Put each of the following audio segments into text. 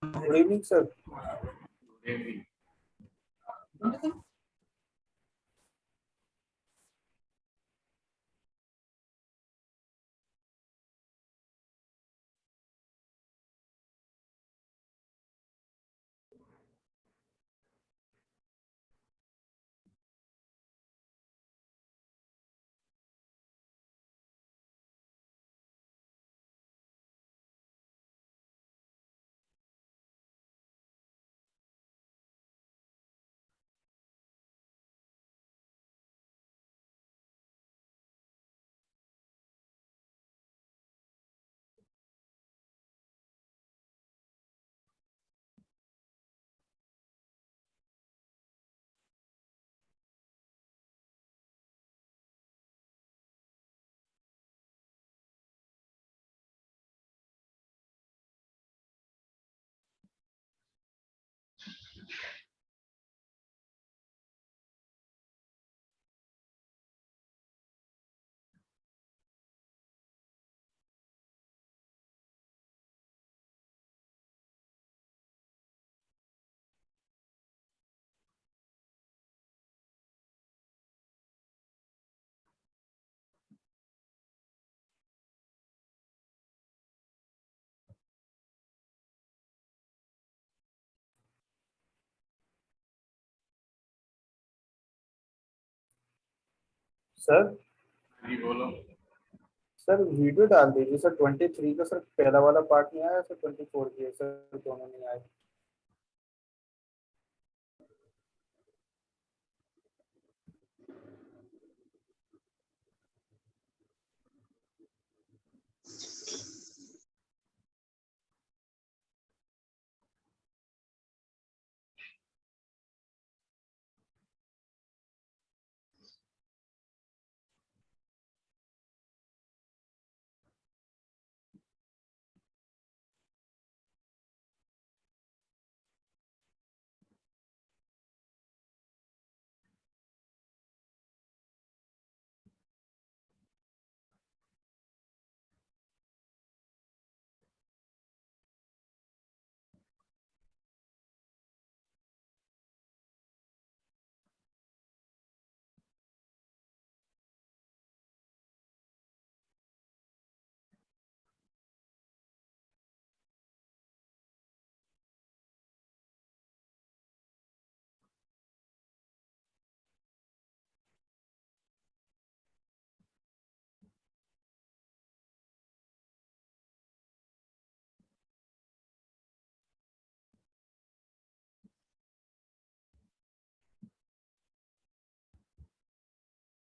Good evening sir. Sir जी बोलो। Sir video डाल दीजिए सर। 23 का सर पहला वाला पार्ट नहीं आया सर, 24 की सर दोनों नहीं आए।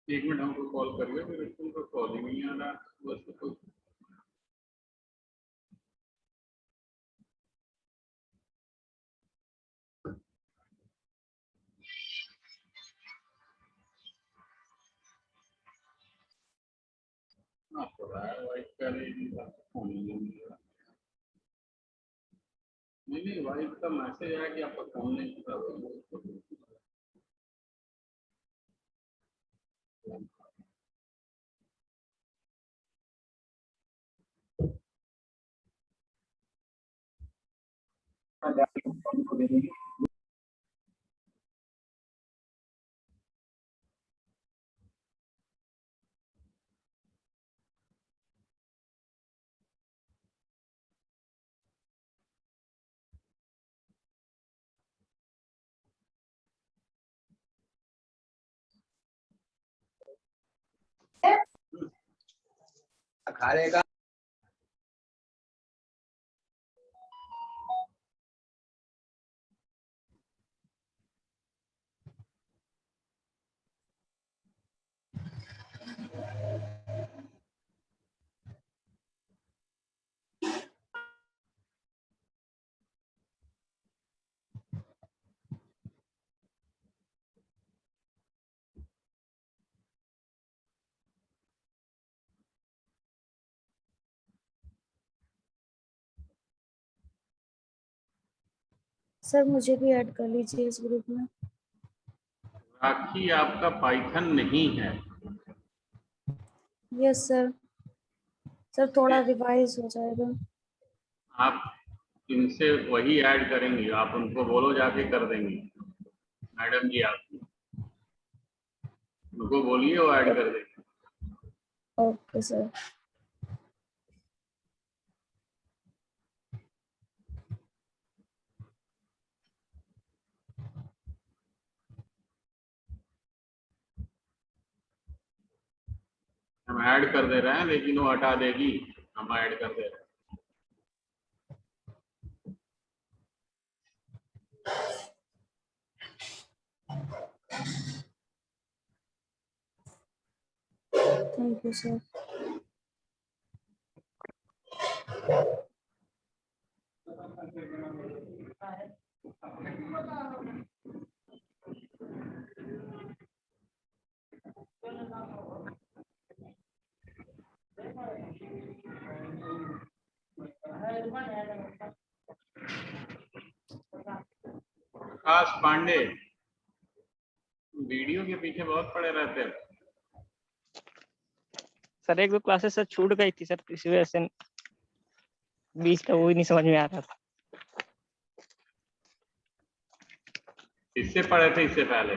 एक मिनट हमको कॉल करिए, मेरे को तो कॉल ही नहीं आ रहा बस तो। आपको वाइफ का फोन नहीं मिल रहा। नहीं वाइफ का मैसेज आया कि आपका फोन नहीं उठा रहा। खाने का सर मुझे भी ऐड कर लीजिए इस ग्रुप में। राखी आपका पाइथन नहीं है। Yes sir. सर थोड़ा रिवाइज हो जाएगा। आप इनसे वही ऐड करेंगी, आप उनको बोलो जाके कर देंगी मैडम जी, आप उनको बोलिए वो ऐड कर देंगे। Okay sir. हम ऐड कर दे रहे हैं लेकिन वो हटा देगी, हम ऐड कर दे रहे हैं। Thank you sir. Prakash Pandey video के पीछे बहुत पड़े रहते हैं। सर एक दो क्लासेस सर छूट गई थी सर, इसी वजह से बीच का वो ही नहीं समझ में आ रहा था। इससे पढ़े थे इससे पहले?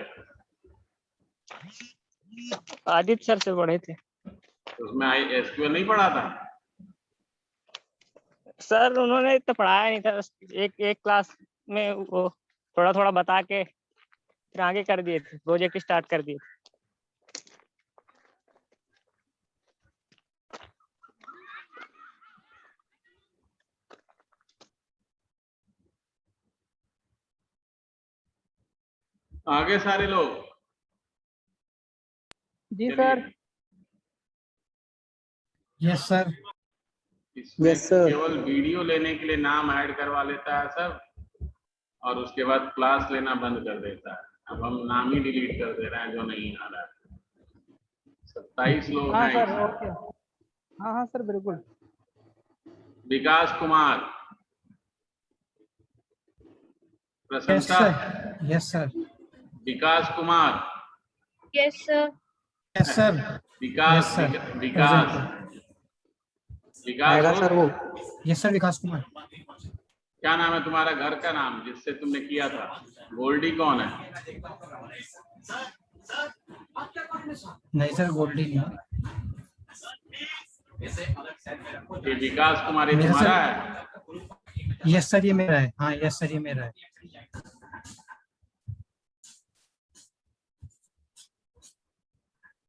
आदित्य सर से पढ़े थे। उसमें SQL नहीं पढ़ा था? सर उन्होंने इतना पढ़ाया नहीं था, बस एक क्लास में वो थोड़ा थोड़ा बता के फिर आगे कर दिए थे, प्रोजेक्ट स्टार्ट कर दिए थे। आगे सारे लोग? जी सर। Yes sir. इसमें Yes, sir. केवल वीडियो लेने के लिए नाम ऐड करवा लेता है सब, और उसके बाद क्लास लेना बंद कर देता है। अब हम नाम ही डिलीट कर दे रहे हैं जो नहीं आ रहा है। 27 लोग हाँ हैं सर, इसमें। ओके। हाँ हाँ सर, बिल्कुल। Vikas Kumar, yes Prashansa. Sir. Yes sir. Vikas Kumar. Yes sir. Yes sir. Vikas, sir. Vikas, Vikas हो? सर वो। Yes sir, Vikas Kumar. क्या नाम है तुम्हारा घर का नाम जिससे तुमने किया था? गोल्डी कौन है? नहीं सर, गोल्डी नहीं है। ये विकास कुमार ये मेरा तुम्हारा सर- है? यस सर, ये मेरा है। हाँ यस सर, ये मेरा है।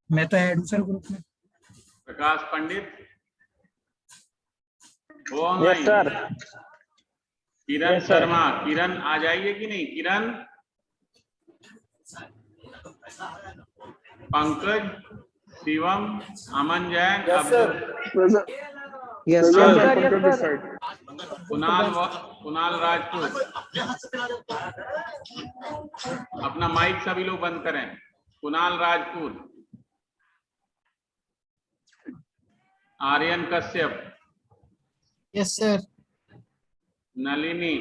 मैं तो ऐड हूँ सर ग्रुप में। प्रकाश पंडित वो yes online? Sir. Kiran Yes, sir. Sharma, Kiran आ जाइए कि नहीं? Kiran, Pankaj, Shivam, Aman Jain, yes sir. Yes sir. Kunal Rajput. अपना माइक सभी लोग बंद करें। Kunal Rajput, Aryan Kashyap, yes sir. Nalini,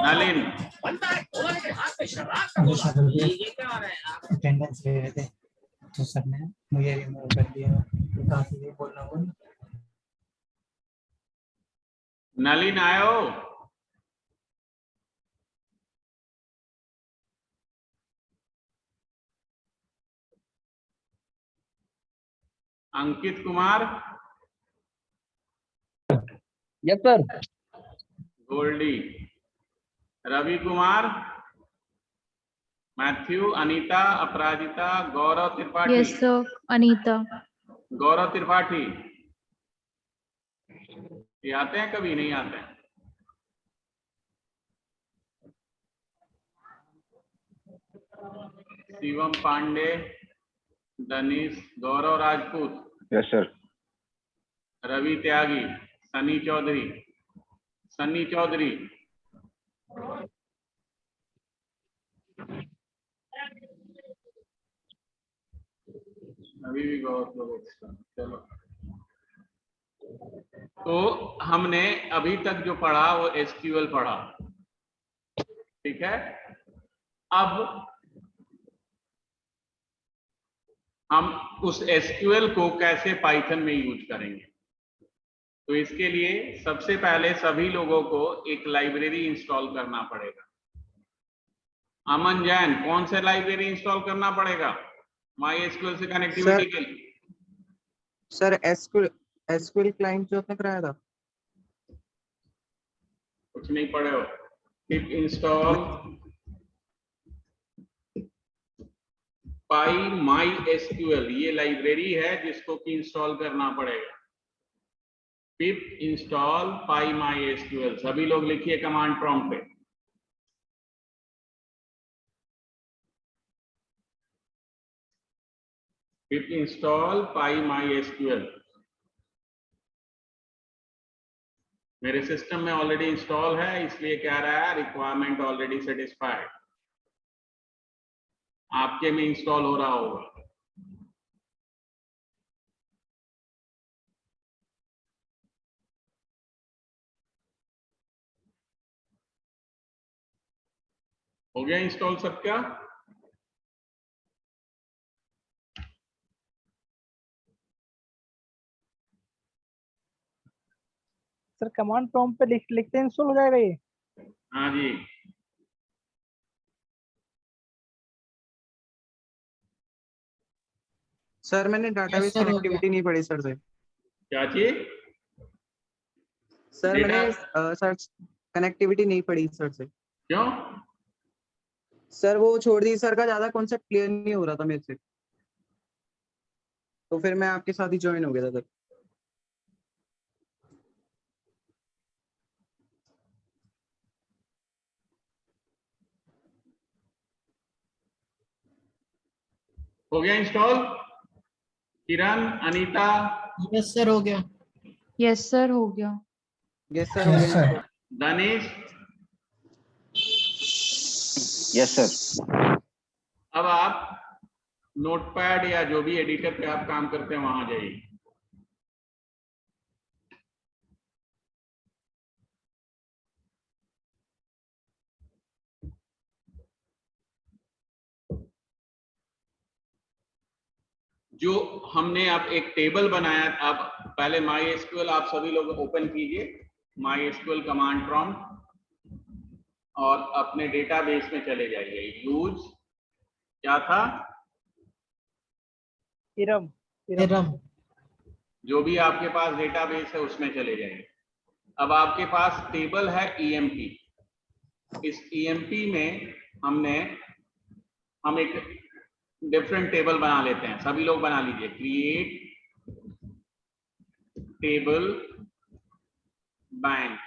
Nalin, attendance ले रहे थे तो सर ने मुझे रिमूव कर दिया। तो काफी ये बोल रहा हूँ। नलिन आयो। Ankit Kumar, yes sir. Goldy, Ravi Kumar, Matthew, Anita, Aparajita, Gaurav Tripathi. Yes sir, Anita. Gaurav Tripathi ये आते हैं कभी? नहीं आते हैं। Shivam Pandey, Danish, Gaurav Rajput, yes sir. रवि त्यागी, सनी चौधरी, सन्नी चौधरी, अभी भी बहुत लोग extra। चलो, तो हमने अभी तक जो पढ़ा वो SQL पढ़ा, ठीक है? अब हम उस SQL को कैसे पाइथन में यूज करेंगे तो इसके लिए सबसे पहले सभी लोगों को एक लाइब्रेरी इंस्टॉल करना पड़ेगा। अमन जैन, कौन से लाइब्रेरी इंस्टॉल करना पड़ेगा MySQL से कनेक्टिविटी के लिए? सर एसक्यूएल क्लाइंट जो आपने कराया था। कुछ नहीं पढ़े हो? पिप इंस्टॉल PyMySQL, ये लाइब्रेरी है जिसको कि इंस्टॉल करना पड़ेगा। पिप इंस्टॉल PyMySQL, सभी लोग लिखिए कमांड प्रॉम्प्ट पे। पिप इंस्टॉल PyMySQL। मेरे सिस्टम में ऑलरेडी इंस्टॉल है, इसलिए कह रहा है रिक्वायरमेंट ऑलरेडी सेटिस्फाइड। आपके में इंस्टॉल हो रहा होगा। हो गया इंस्टॉल सबका? सर कमांड प्रॉम्प्ट पे लिखते इंस्टॉल हो जाएगा ये? हाँ जी। सर मैंने डाटाबेस कनेक्टिविटी नहीं पढ़ी सर से। क्या चीज? सर Data- मैंने सर कनेक्टिविटी नहीं पढ़ी सर से। क्यों? सर वो छोड़ दी, सर का ज्यादा कॉन्सेप्ट क्लियर नहीं हो रहा था मेरे से, तो फिर मैं आपके साथ ही ज्वाइन हो गया था सर। हो गया इंस्टॉल? किरण, अनीता, यस सर हो गया। यस सर हो गया। यस सर हो गया। Danish, yes sir. अब आप नोटपैड या जो भी एडिटर पे आप काम करते हैं वहां जाइए। जो हमने अब एक टेबल बनाया, अब पहले MySQL आप सभी लोग ओपन कीजिए, MySQL कमांड प्रॉम्प्ट, और अपने डेटाबेस में चले जाइए। यूज क्या था? इरम जो भी आपके पास डेटाबेस है उसमें चले जाइए। अब आपके पास टेबल है EMP। इस EMP में हम एक डिफरेंट टेबल बना लेते हैं, सभी लोग बना लीजिए। Create table bank.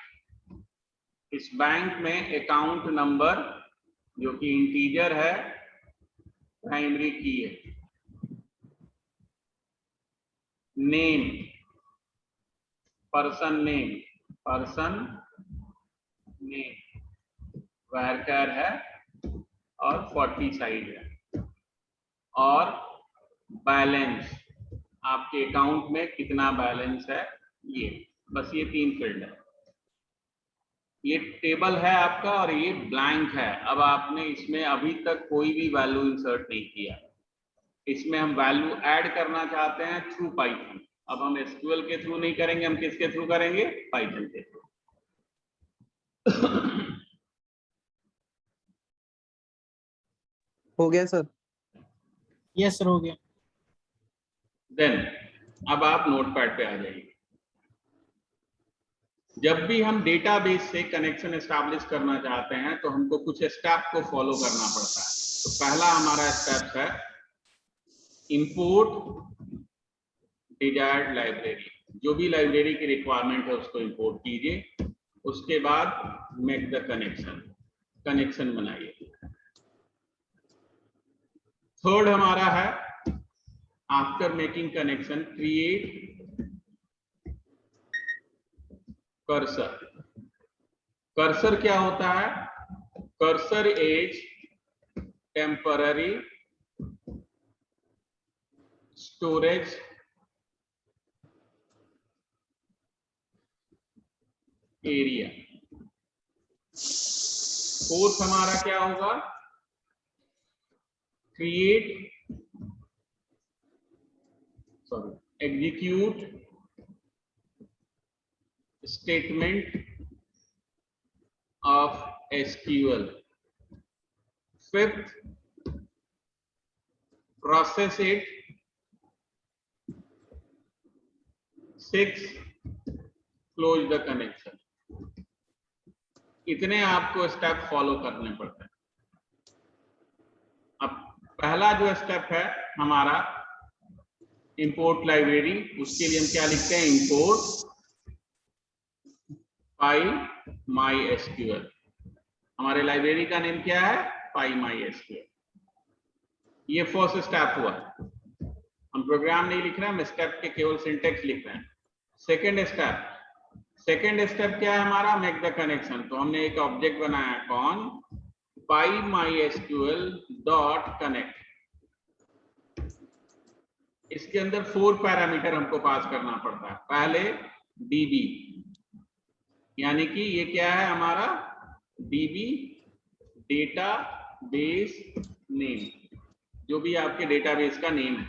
इस बैंक में अकाउंट नंबर जो कि इंटीजर है प्राइमरी की है। नेम, पर्सन नेम वर्कर है और 40 साइड है। और बैलेंस, आपके अकाउंट में कितना बैलेंस है, ये बस ये 3 फील्ड है। ये टेबल है आपका और ये ब्लैंक है। अब आपने इसमें अभी तक कोई भी वैल्यू इंसर्ट नहीं किया। इसमें हम वैल्यू ऐड करना चाहते हैं थ्रू पाइथन। अब हम SQL के थ्रू नहीं करेंगे, हम किसके थ्रू करेंगे? पाइथन के थ्रू। हो गया सर। यस सर हो गया। देन अब आप नोटपैड पे आ जाइए। जब भी हम डेटाबेस से कनेक्शन एस्टैब्लिश करना चाहते हैं तो हमको कुछ स्टेप को फॉलो करना पड़ता है। तो पहला हमारा स्टेप है इंपोर्ट डिजायर्ड लाइब्रेरी। जो भी लाइब्रेरी की रिक्वायरमेंट है उसको इंपोर्ट कीजिए। उसके बाद मेक द कनेक्शन बनाइए। थर्ड हमारा है after making connection create cursor. Cursor क्या होता है? Cursor is temporary storage area. Fourth हमारा क्या होगा? Execute statement of SQL. Fifth, process it. Sixth, close the connection. इतने आपको स्टेप फॉलो करने पड़ते हैं। अब पहला जो स्टेप है हमारा इंपोर्ट लाइब्रेरी, उसके लिए हम क्या लिखते हैं, इंपोर्ट PyMySQL। हमारे लाइब्रेरी का नेम क्या है, PyMySQL। ये फर्स्ट स्टेप हुआ। हम प्रोग्राम नहीं लिख रहे हैं, हम स्टेप के केवल सिंटेक्स लिख रहे हैं। सेकेंड स्टेप क्या है हमारा, मेक द कनेक्शन। तो हमने एक ऑब्जेक्ट बनाया, कौन, PyMySQL डॉट कनेक्ट। इसके अंदर 4 पैरामीटर हमको पास करना पड़ता है। पहले DB, यानी कि ये क्या है हमारा, DB डेटा बेस नेम, जो भी आपके डेटाबेस का नेम है।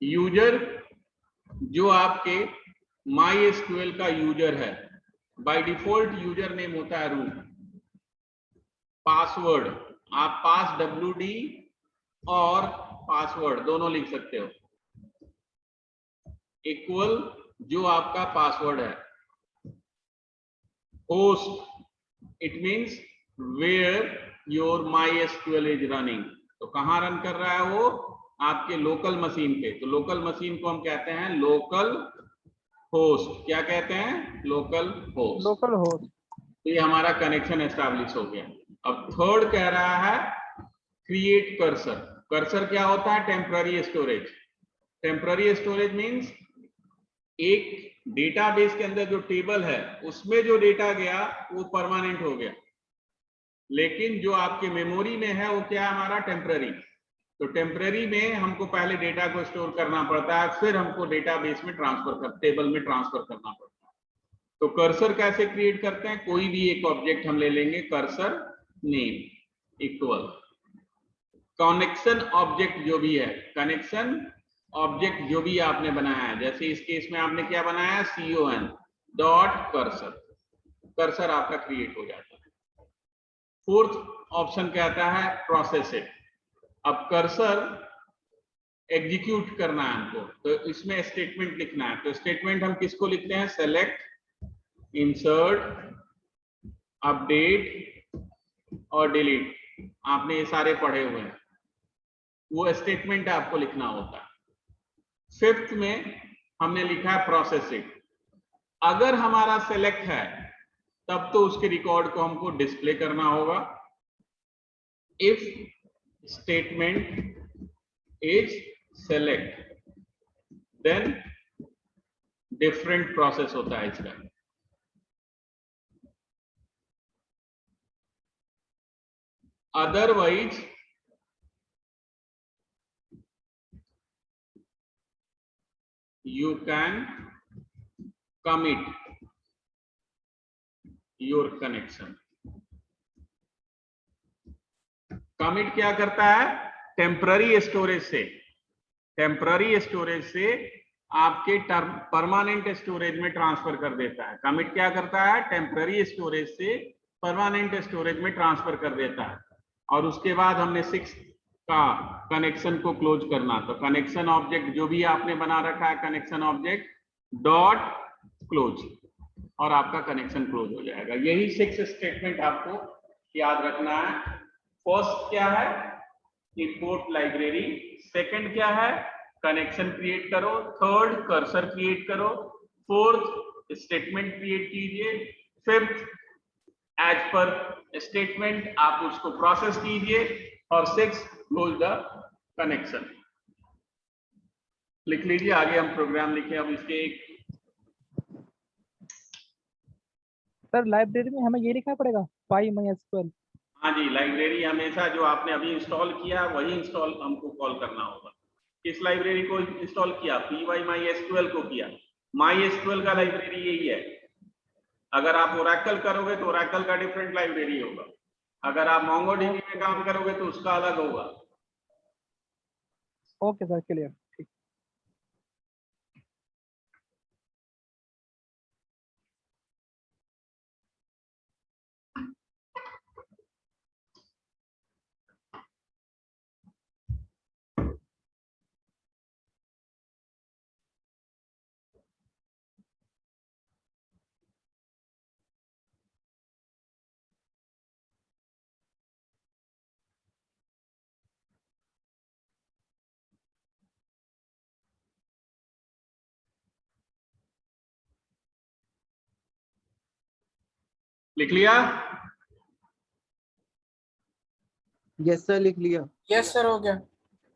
यूजर, जो आपके MySQL का यूजर है, बाय डिफॉल्ट यूजर नेम होता है रूट। पासवर्ड, आप पास WD और पासवर्ड दोनों लिख सकते हो, इक्वल जो आपका पासवर्ड है। Host, it means where your MySQL is running. तो कहां रन कर रहा है वो, आपके लोकल मशीन पे। तो लोकल मशीन को हम कहते हैं लोकल होस्ट। क्या कहते हैं, लोकल होस्ट। Local host. तो ये हमारा कनेक्शन एस्टैब्लिश हो गया। अब थर्ड कह रहा है क्रिएट कर्सर। कर्सर क्या होता है, temporary storage. Temporary storage means एक डेटाबेस के अंदर जो टेबल है उसमें जो डेटा गया वो परमानेंट हो गया, लेकिन जो आपके मेमोरी में है वो क्या है हमारा, टेम्पररी। तो टेम्पररी में हमको पहले डेटा को स्टोर करना पड़ता है, फिर हमको डेटाबेस में टेबल में ट्रांसफर करना पड़ता है। तो कर्सर कैसे क्रिएट करते हैं, कोई भी एक ऑब्जेक्ट हम ले लेंगे, cursor name equal connection object जो भी है, कनेक्शन ऑब्जेक्ट जो भी आपने बनाया है। जैसे इस केस में आपने क्या बनाया, con डॉट कर्सर। कर्सर आपका क्रिएट हो जाता है। फोर्थ ऑप्शन कहता है प्रोसेस इट। अब कर्सर एग्जीक्यूट करना है हमको, तो इसमें स्टेटमेंट लिखना है। तो स्टेटमेंट हम किसको लिखते हैं, सेलेक्ट, इंसर्ट, अपडेट और डिलीट। आपने ये सारे पढ़े हुए हैं, वो स्टेटमेंट आपको लिखना होता है। फिफ्थ में हमने लिखा है प्रोसेस इट। अगर हमारा सेलेक्ट है तब तो उसके रिकॉर्ड को हमको डिस्प्ले करना होगा। If statement is select, then different process होता है इसका। Otherwise you can commit your connection। Commit क्या करता है, टेम्पररी स्टोरेज से आपके परमानेंट स्टोरेज में ट्रांसफर कर देता है। कमिट क्या करता है, टेम्पररी स्टोरेज से परमानेंट स्टोरेज में ट्रांसफर कर देता है। और उसके बाद हमने 6 का कनेक्शन को क्लोज करना। तो कनेक्शन ऑब्जेक्ट जो भी आपने बना रखा है, कनेक्शन ऑब्जेक्ट डॉट क्लोज, और आपका कनेक्शन क्लोज हो जाएगा। यही 6 स्टेटमेंट आपको याद रखना है। फर्स्ट क्या है, इंपोर्ट लाइब्रेरी। सेकंड क्या है, कनेक्शन क्रिएट करो। थर्ड, कर्सर क्रिएट करो। फोर्थ, स्टेटमेंट क्रिएट कीजिए। फिफ्थ, एज पर स्टेटमेंट आप उसको प्रोसेस कीजिए। और 6, क्लोज द कनेक्शन। लिख लीजिए, आगे हम प्रोग्राम लिखे। अब इसके एक सर लाइब्रेरी में हमें ये लिखना पड़ेगा PyMySQL। हाँ जी, लाइब्रेरी हमेशा जो आपने अभी इंस्टॉल किया वही इंस्टॉल हमको कॉल करना होगा। किस लाइब्रेरी को इंस्टॉल किया, PyMySQL को किया। MySQL का लाइब्रेरी यही है। अगर आप ओरेकल करोगे तो ओरेकल का डिफरेंट लाइब्रेरी होगा, अगर आप मोंगोडीबी में काम करोगे तो उसका अलग होगा। Okay sir, clear. ठीक। लिख लिया? यस सर, लिख लिया। यस सर, हो गया।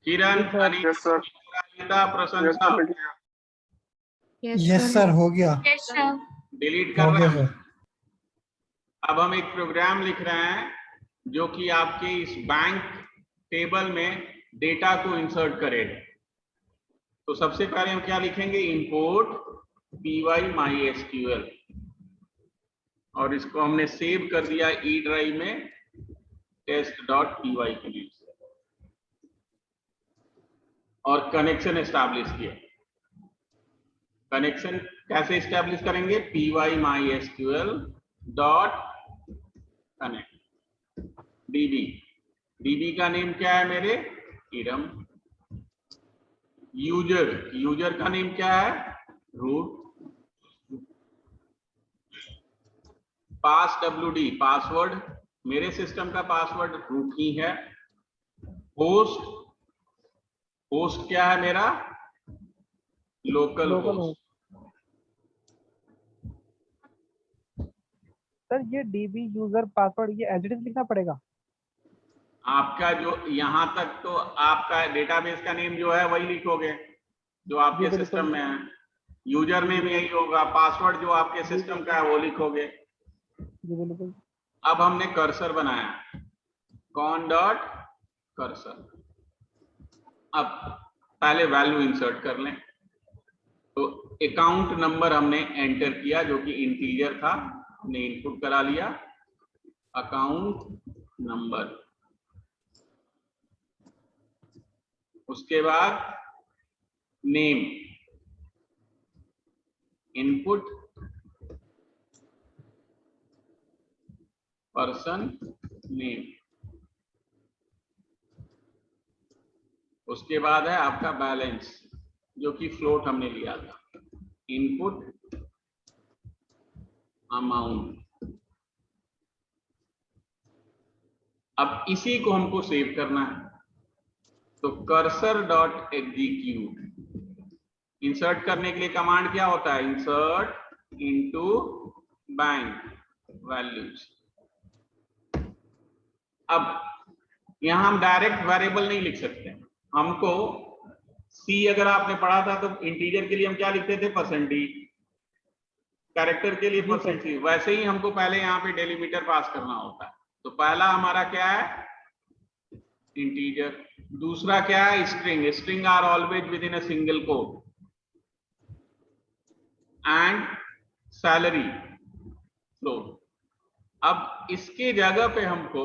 किरण, जी सर। यस सर, अनीता, प्रशंसा, यस सर, हो गया। डिलीट हो कर गया रहे हैं। सर। अब हम एक प्रोग्राम लिख रहे हैं जो कि आपके इस बैंक टेबल में डेटा को इंसर्ट करेगा। तो सबसे पहले हम क्या लिखेंगे, इंपोर्ट py_mysql, और इसको हमने सेव कर दिया ई ड्राइव में test.py के लिए, और कनेक्शन एस्टैब्लिश किया। कनेक्शन कैसे एस्टैब्लिश करेंगे, py_mysql डॉट कनेक्ट db का नेम क्या है मेरे, किरम। यूजर का नेम क्या है, रूट। पास wd पासवर्ड, मेरे सिस्टम का पासवर्ड रूट ही है। होस्ट क्या है मेरा, लोकल होस्ट। सर ये डीबी यूजर पासवर्ड ये एज इट इज लिखना पड़ेगा? आपका जो यहां तक तो आपका डेटाबेस का नेम जो है वही लिखोगे जो आपके जी, सिस्टम बिल्कुल। में है। यूजर नेम यही होगा, पासवर्ड जो आपके सिस्टम का है वो लिखोगे। जी बिल्कुल। अब हमने कर्सर बनाया, कॉन डॉट कर्सर। अब पहले वैल्यू इंसर्ट कर लें, तो अकाउंट नंबर हमने एंटर किया जो कि इंटीजर था, हमने इनपुट करा लिया अकाउंट नंबर। उसके बाद नेम, इनपुट पर्सन नेम। उसके बाद है आपका बैलेंस जो कि फ्लोट हमने लिया था, इनपुट अमाउंट। अब इसी को हमको सेव करना है, तो कर्सर डॉट एग्जीक्यूट। इंसर्ट करने के लिए कमांड क्या होता है, इंसर्ट इनटू बैंक वैल्यूज। अब यहां हम डायरेक्ट वेरिएबल नहीं लिख सकते, हमको सी अगर आपने पढ़ा था तो इंटीजर के लिए हम क्या लिखते थे, %d, कैरेक्टर के लिए %c। वैसे ही हमको पहले यहाँ पे डेलीमीटर पास करना होता है। तो पहला हमारा क्या है, इंटीजर। दूसरा क्या है, string are always within a single quote. And salary float. अब इसके जगह पे हमको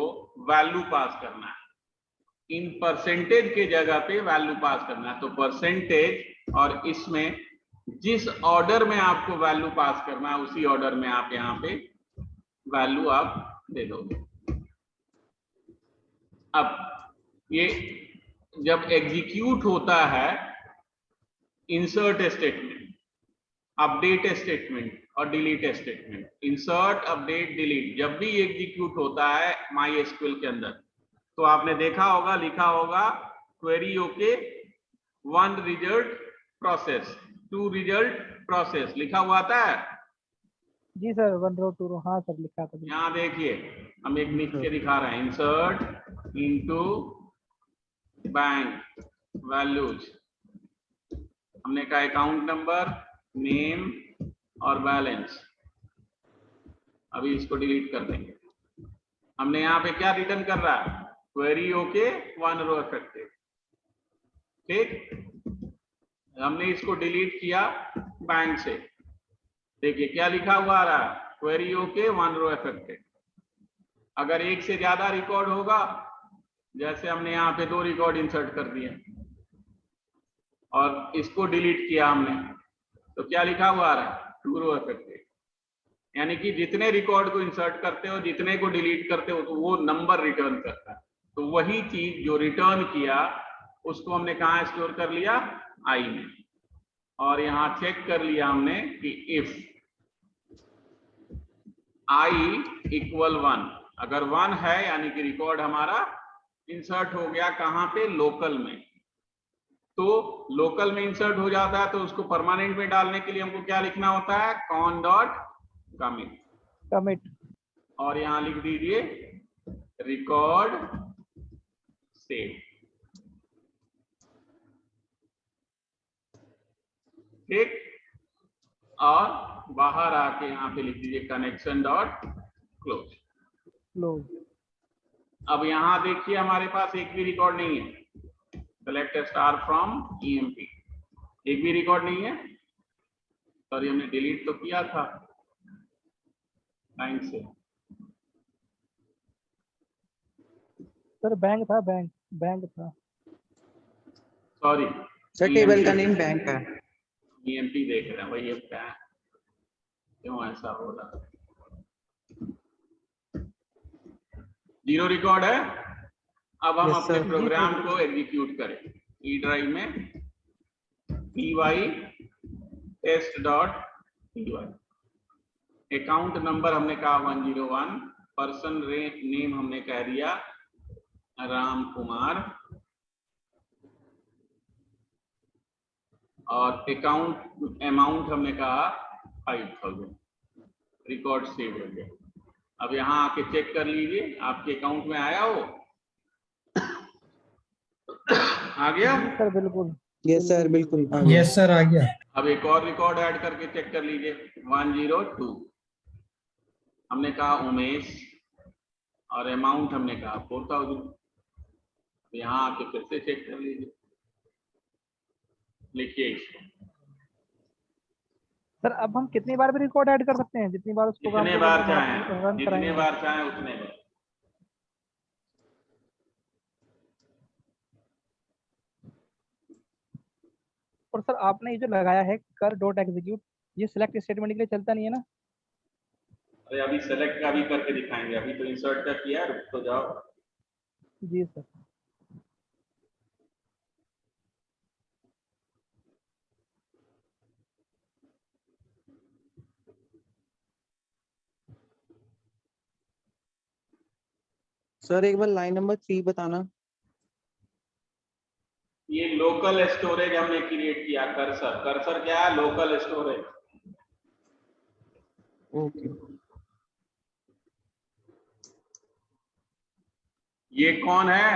वैल्यू पास करना है, इन परसेंटेज के जगह पे वैल्यू पास करना है। तो परसेंटेज, और इसमें जिस ऑर्डर में आपको वैल्यू पास करना है उसी ऑर्डर में आप यहाँ पे वैल्यू आप दे दोगे। अब ये जब एग्जीक्यूट होता है इंसर्ट स्टेटमेंट, अपडेट स्टेटमेंट और delete statement, insert update delete जब भी एग्जीक्यूट होता है MySQL के अंदर, तो आपने देखा होगा, लिखा होगा query okay 1 result process, 2 result process लिखा हुआ था। जी सर, 1 रो 2 रो, हाँ सर लिखा था। यहाँ देखिए हम एक लिख के दिखा रहे हैं, इंसर्ट इनटू बैंक वैल्यूज। हमने कहा अकाउंट नंबर, नेम और बैलेंस। अभी इसको डिलीट कर देंगे। हमने यहाँ पे क्या रिटर्न कर रहा है, क्वेरी ओके 1 रो इफेक्टिव। ठीक, हमने इसको डिलीट किया बैंक से, देखिए क्या लिखा हुआ आ रहा है, क्वेरी ओके, 1 रो अफेक्टेड। अगर एक से ज्यादा रिकॉर्ड होगा, जैसे हमने यहाँ पे 2 रिकॉर्ड इंसर्ट कर दिए और इसको डिलीट किया हमने, तो क्या लिखा हुआ आ रहा है? 2 रो अफेक्टेड। यानी कि जितने रिकॉर्ड को इंसर्ट करते हो, जितने को डिलीट करते हो, तो वो नंबर रिटर्न करता है। तो वही चीज जो रिटर्न किया उसको हमने कहाँ स्टोर कर लिया? आई में। और यहाँ चेक कर लिया हमने कि इफ आई इक्वल 1, अगर 1 है यानी कि रिकॉर्ड हमारा इंसर्ट हो गया कहाँ पे? लोकल में। तो लोकल में इंसर्ट हो जाता है तो उसको परमानेंट में डालने के लिए हमको क्या लिखना होता है? Cone dot commit. कमिट। और यहां लिख दीजिए रिकॉर्ड सेव। ठीक, और बाहर आके यहाँ पे लिख दीजिए कनेक्शन डॉट क्लोज। क्लोज। अब यहाँ देखिए हमारे पास एक भी रिकॉर्ड नहीं है। सेलेक्ट स्टार फ्रॉम ईएमपी, एक भी रिकॉर्ड नहीं है। सॉरी, हमने डिलीट तो किया था लाइन से। सर बैंक था, बैंक था। सॉरी सर टेबल का नेम बैंक है। ईएमपी देख रहे हैं भाई, अब क्या है, क्यों ऐसा हो रहा? 0 रिकॉर्ड है। अब हम Yes, अपने sir. प्रोग्राम को एग्जीक्यूट करें। ई ड्राइव में py test dot py, account number हमने कहा 101, पर्सन नेम हमने कह दिया राम कुमार, और अकाउंट अमाउंट हमने कहा 5000। रिकॉर्ड सेव हो गया। अब यहाँ आके चेक कर लीजिए आपके अकाउंट में आया हो? आ गया? सर बिल्कुल। यस सर, बिल्कुल। यस सर, आ गया। अब एक और रिकॉर्ड ऐड करके चेक कर लीजिए 102, हमने कहा उमेश, और अमाउंट हमने कहा 4000। यहाँ आके फिर से चेक कर लीजिए, लिखिए इसको। सर अब हम कितनी बार भी रिकॉर्ड ऐड कर सकते हैं? जितनी बार उसको जितने बार चाहें, रन जितने कराएंगे। बार चाहें उतने बार। और सर आपने ये जो लगाया है कर डॉट एग्जीक्यूट, ये सिलेक्ट स्टेटमेंट के लिए चलता नहीं है ना? अरे अभी सेलेक्ट का भी करके दिखाएंगे, अभी तो इंसर्ट का किया, रुक तो जाओ। जी सर। सर एक बार लाइन नंबर 3 बताना। ये लोकल स्टोरेज हमने क्रिएट किया। कर्सर, कर्सर क्या है? Local storage. ओके। ये कौन है?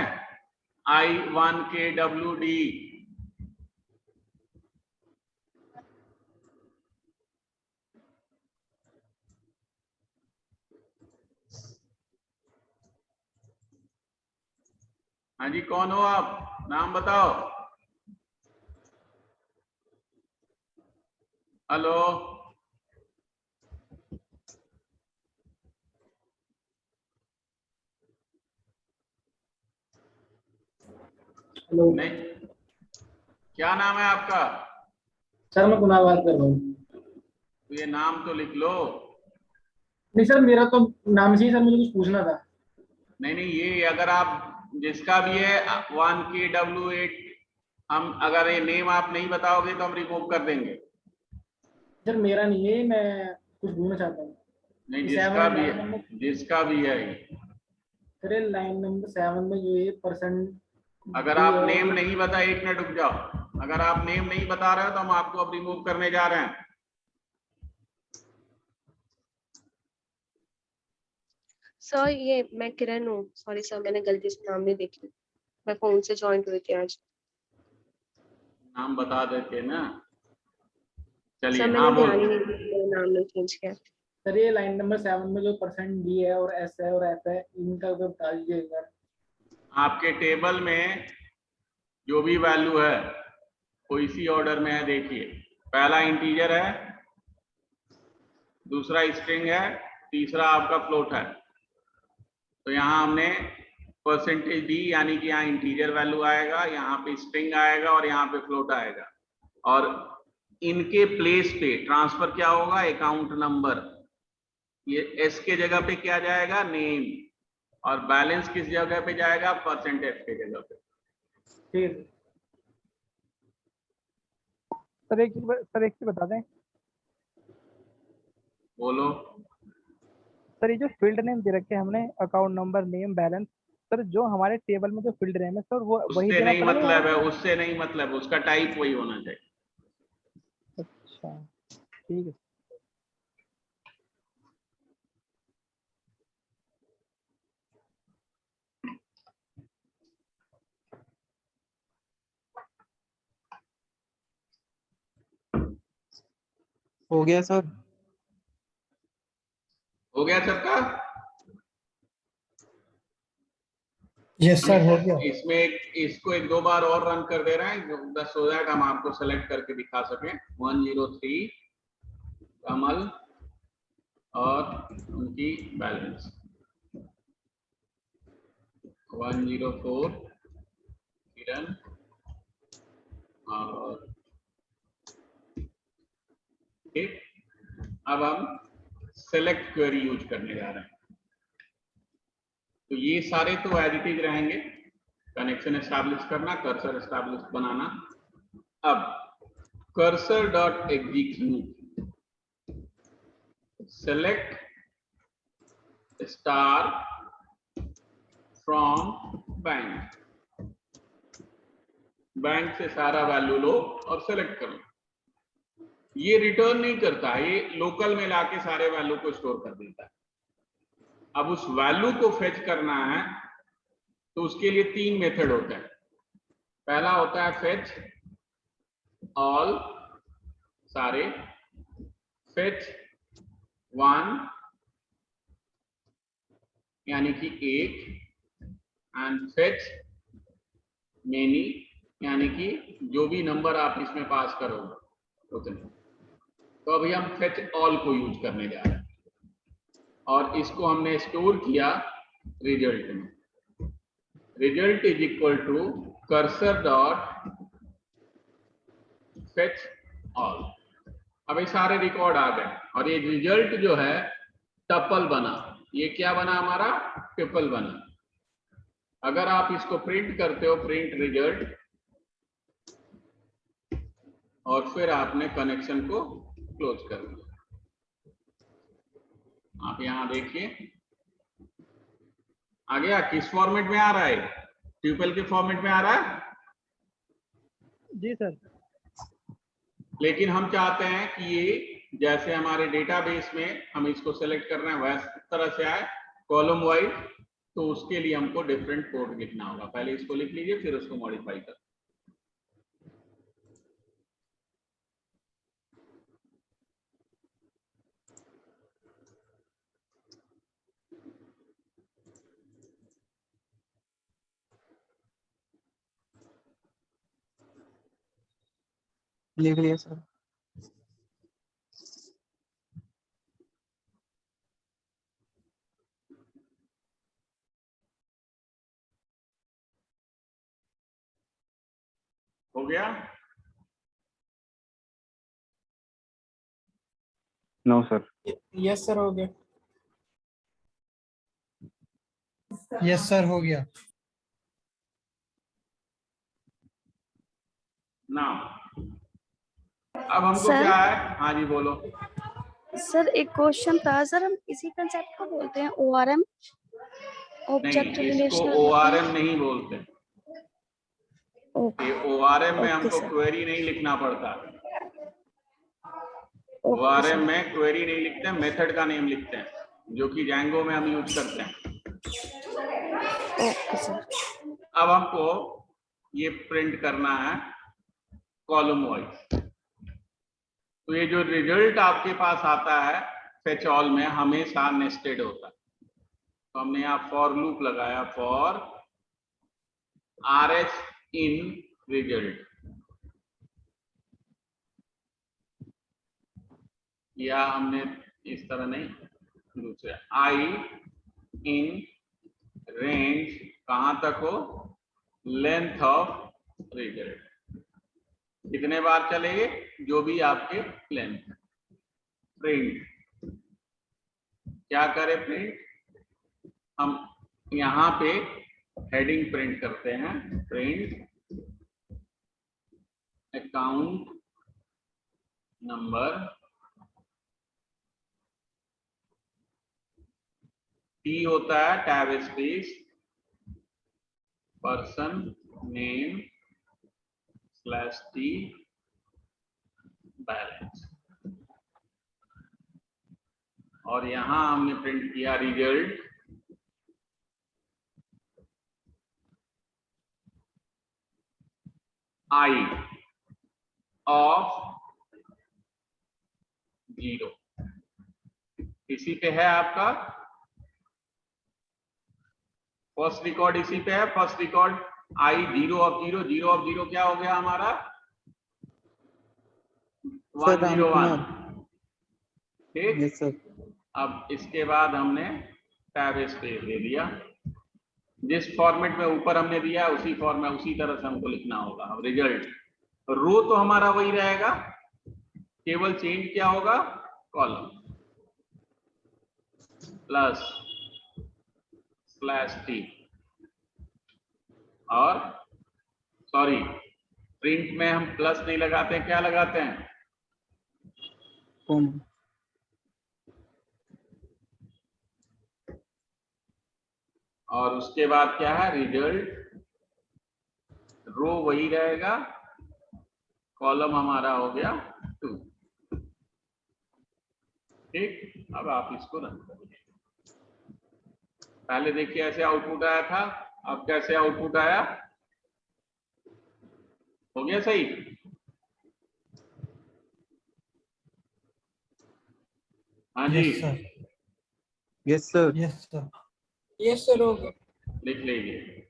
I1KWD। हाँ जी, कौन हो आप? नाम बताओ। हेलो, हेलो नहीं, क्या नाम है आपका? सर, मैं कुणाल बात कर रहा हूँ। तो ये नाम तो लिख लो। नहीं सर, मेरा तो नाम से ही सर मुझे कुछ पूछना था। नहीं नहीं, ये अगर आप जिसका भी है 1KW8, हम अगर ये नेम आप नहीं बताओगे तो हम रिमूव कर देंगे। सर मेरा नहीं है, मैं कुछ बोलना चाहता हूँ। नहीं, जिसका भी है, जिसका भी है ये। सर लाइन नंबर 7 में जो ये परसेंट, अगर आप नेम नहीं बता, 1 मिनट रुक जाओ। अगर आप नेम नहीं बता रहे हो तो हम आपको अब रिमूव करने जा रहे हैं। सर ये मैं किरण हूँ। सॉरी सर, मैंने गलती से नाम नहीं देखी, मैं फोन से ज्वाइन हुई थी आज। नाम बता देते ना। सर चलिए, मैंने हाँ ध्यान ही बोल। नहीं दिया, मेरा नाम नहीं चेंज किया। सर ये लाइन नंबर 7 में जो परसेंट डी है और एस है और एफ है, इनका तो बता दीजिए एक बार। आपके टेबल में जो भी वैल्यू है वो इसी ऑर्डर में है। देखिए, पहला इंटीजर है, दूसरा स्ट्रिंग है, तीसरा आपका फ्लोट है। तो यहाँ हमने परसेंटेज डी यानी कि यहाँ इंटीजर वैल्यू आएगा, यहाँ पे स्ट्रिंग आएगा और यहाँ पे फ्लोट आएगा, और इनके प्लेस पे ट्रांसफर क्या होगा, अकाउंट नंबर। ये एस के जगह पे क्या जाएगा, नेम, और बैलेंस किस जगह पे जाएगा, परसेंटेज के जगह पे। ठीक। सर एक चीज बता दें। बोलो। सर ये जो फील्ड नेम दे रखे हैं हमने, account number, name, balance, sir जो हमारे टेबल में जो फील्ड नेम है सर वो वही उससे देना नहीं पड़ेगा? मतलब है, उससे नहीं मतलब, उसका टाइप वही होना चाहिए। अच्छा ठीक है। हो गया सर। हो गया सबका? यस सर हो गया। इसमें इसको एक दो बार और रन कर दे रहे हैं, बस सो दैट हम आपको सेलेक्ट करके दिखा सकें। 103 कमल और उनकी बैलेंस, 104 किरण और ठीक। अब हम सेलेक्ट क्वेरी यूज करने जा रहे हैं। तो ये सारे तो एज इट इज रहेंगे, कनेक्शन एस्टैब्लिश करना, कर्सर एस्टैब्लिश बनाना। अब cursor dot execute select star from bank, bank से सारा वैल्यू लो और सेलेक्ट करो। ये रिटर्न नहीं करता, ये लोकल में लाके सारे वैल्यू को स्टोर कर देता है। अब उस वैल्यू को फेच करना है तो उसके लिए तीन मेथड होते हैं। पहला होता है फेच ऑल, सारे, फेच वन यानी कि एक, एंड फेच मेनी यानी कि जो भी नंबर आप इसमें पास करोगे उतने। तो अभी हम फेच ऑल को यूज करने जा रहे हैं और इसको हमने स्टोर किया रिजल्ट में। Result is equal to cursor dot fetch all. अब ये सारे रिकॉर्ड आ गए और ये रिजल्ट जो है टपल बना। ये क्या बना हमारा, ट्रिपल बना। अगर आप इसको प्रिंट करते हो, प्रिंट रिजल्ट, और फिर आपने कनेक्शन को क्लोज कर दिया। आप यहां देखिए आ गया। किस फॉर्मेट में आ रहा है, ट्यूपल के फॉर्मेट में आ रहा है। जी सर। लेकिन हम चाहते हैं कि ये जैसे हमारे डेटाबेस में हम इसको सेलेक्ट कर रहे हैं वैसे तरह से आए, कॉलम वाइज। तो उसके लिए हमको डिफरेंट कोड लिखना होगा। पहले इसको लिख लीजिए, फिर उसको मॉडिफाई कर। लिख लिया सर। हो गया? No sir. यस सर हो गया। यस सर हो गया। ना अब हमको सर? क्या है, हाँ जी बोलो। सर एक क्वेश्चन था सर, हम इसी कंसेप्ट को बोलते हैं ORM, ऑब्जेक्ट नहीं, इसको रिलेशनल। ORM नहीं बोलते। ओके ये ORM में ओके हमको सर। क्वेरी नहीं लिखना पड़ता। Okay ORM sir. में क्वेरी नहीं लिखते हैं, मेथड का नेम लिखते हैं, जो कि जैंगो में हम यूज करते हैं। Okay sir. अब हमको ये प्रिंट करना है कॉलम वाइज। तो ये जो रिजल्ट आपके पास आता है फेच ऑल में हमेशा नेस्टेड होता है। तो हमने यहाँ फॉर लूप लगाया, फॉर RS इन रिजल्ट, या हमने इस तरह नहीं, दूसरे आई इन रेंज कहां तक हो, लेंथ ऑफ रिजल्ट, कितने बार चलेंगे, जो भी आपके लेंथ। प्रिंट, क्या करें प्रिंट, हम यहाँ पे हेडिंग प्रिंट करते हैं, प्रिंट अकाउंट नंबर, टी होता है tab space, person name slash T balance, और यहां हमने प्रिंट किया रिजल्ट आई ऑफ 0। इसी पे है आपका फर्स्ट रिकॉर्ड, इसी पे है first record I 0 of 0, 0 of 0 क्या हो गया हमारा 101, ठीक। Yes sir. अब इसके बाद हमने टैब स्पेस दे दिया, जिस फॉर्मेट में ऊपर हमने दिया उसी फॉर्मेट उसी तरह से हमको लिखना होगा। अब रिजल्ट रो तो हमारा वही रहेगा, केवल चेंज क्या होगा, कॉलम प्लस स्लैश टी, और सॉरी प्रिंट में हम प्लस नहीं लगाते हैं, क्या लगाते हैं, कॉमा। और उसके बाद क्या है, रिजल्ट रो वही रहेगा, कॉलम हमारा हो गया 2, ठीक। अब आप इसको रन करिए, पहले देखिए ऐसे आउटपुट आया था, अब कैसे आउटपुट आया, हो गया सही, हाँ जी, yes sir, yes sir. Yes sir, yes sir, हो गया। लिख लीजिए।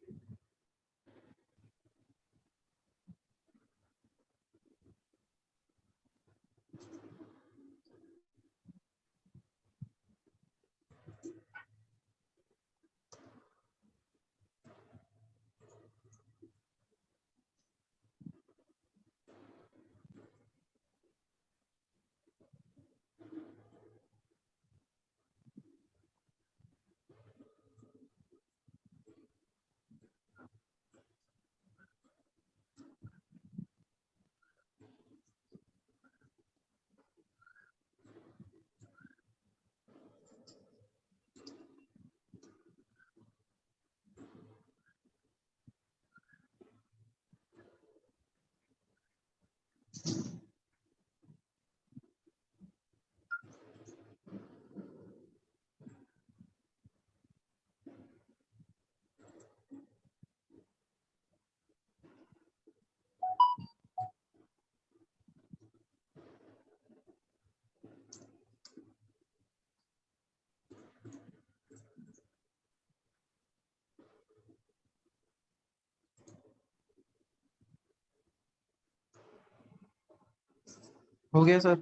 हो गया सर।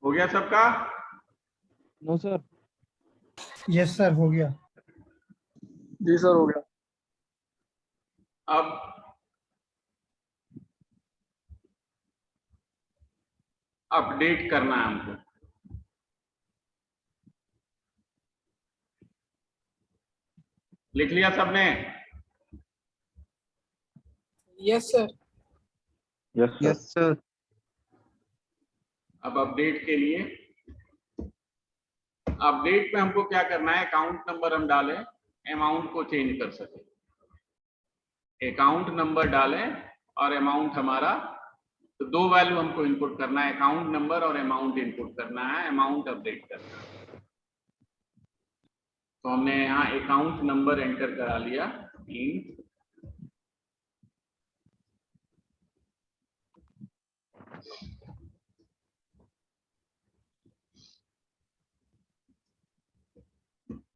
हो गया सबका, नो सर। यस सर, हो गया। जी सर, हो गया। अब अपडेट करना है हमको, लिख लिया सबने, यस सर। Yes sir. अब अपडेट के लिए, अपडेट में हमको क्या करना है, अकाउंट नंबर हम डालें, अमाउंट को चेंज कर सके, अकाउंट नंबर डालें और अमाउंट हमारा, तो 2 वैल्यू हमको इनपुट करना है, अकाउंट नंबर और अमाउंट इनपुट करना है, अमाउंट अपडेट करना है। तो हमने यहाँ अकाउंट नंबर एंटर करा लिया, इंट